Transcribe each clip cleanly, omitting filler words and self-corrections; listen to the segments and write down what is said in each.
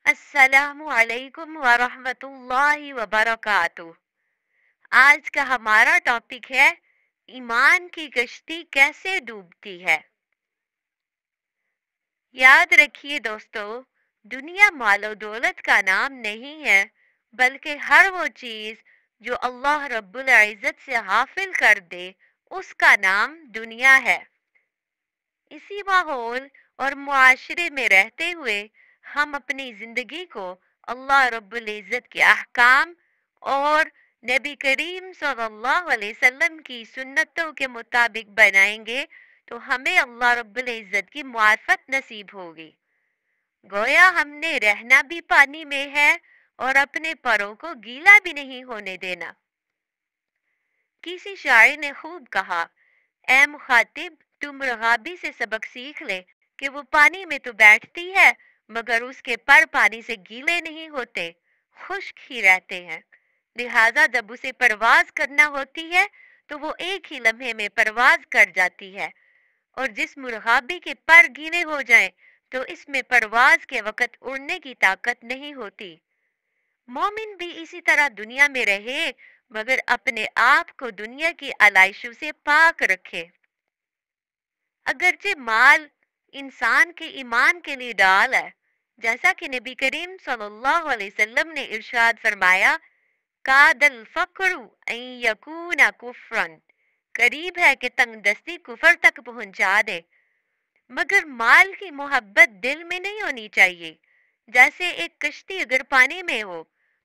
अस्सलामु अलैकुम वरहमतुल्लाहि वबरकातुह। आज का हमारा टॉपिक है ईमान की कश्ती कैसे डूबती है। याद रखिए दोस्तों, दुनिया मालो दौलत का नाम नहीं है, बल्कि हर वो चीज जो अल्लाह रब्बुल इज्जत से हासिल कर दे उसका नाम दुनिया है। इसी माहौल और मुआशरे में रहते हुए हम अपनी जिंदगी को अल्लाह रब्बुल इज्जत के अहकाम और नबी करीम सल्लल्लाहु अलैहि वसल्लम की सुन्नतों के मुताबिक बनाएंगे तो हमें अल्लाह रब्बुल इज्जत की मुआफ़त नसीब होगी। गोया हमने रहना भी पानी में है और अपने परों को गीला भी नहीं होने देना। किसी शायर ने खूब कहा, ए मुखातिब, तुम रगाबी से सबक सीख ले कि वो पानी में तो बैठती है मगर उसके पर पानी से गीले नहीं होते, खुश्क ही रहते हैं। लिहाजा जब उसे परवाज करना होती है तो वो एक ही लम्हे में परवाज कर जाती है, और जिस मुर्गाबी के पर गीले हो जाएं तो इसमें परवाज के वक्त उड़ने की ताकत नहीं होती। मोमिन भी इसी तरह दुनिया में रहे मगर अपने आप को दुनिया की आलाइशों से पाक रखे। अगरचे माल इंसान के ईमान के लिए डाल है, जैसा कि नबी करीम सल्लल्लाहु अलैहि वसल्लम ने इरशाद फरमाया, कादल फकरू अन यकूना कुफ्रन, करीब है कि तंगदस्ती कुफर तक पहुंचा दे। मगर माल की मोहब्बत दिल में नहीं होनी चाहिए। जैसे एक कश्ती अगर पानी में हो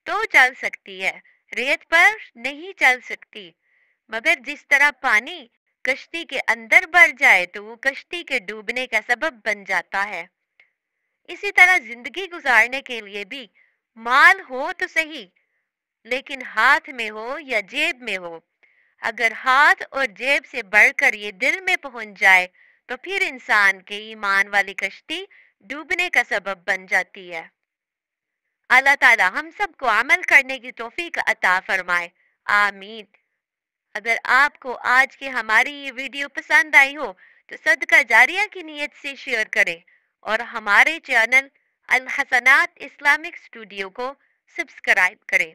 तो चल सकती है, रेत पर नहीं चल सकती। मगर जिस तरह पानी कश्ती के अंदर भर जाए तो वो कश्ती के डूबने का सबब बन जाता है। इसी तरह जिंदगी गुजारने के लिए भी माल हो तो सही, लेकिन हाथ में हो या जेब में हो। अगर हाथ और जेब से बढ़कर ये दिल में पहुंच जाए तो फिर इंसान के ईमान वाली कश्ती डूबने का सबब बन जाती है। अल्लाह ताला हम सबको अमल करने की तौफीक अता फरमाए, आमीन। अगर आपको आज की हमारी ये वीडियो पसंद आई हो तो सदका जारिया की नीयत से शेयर करें और हमारे चैनल अल हसनात इस्लामिक स्टूडियो को सब्सक्राइब करें।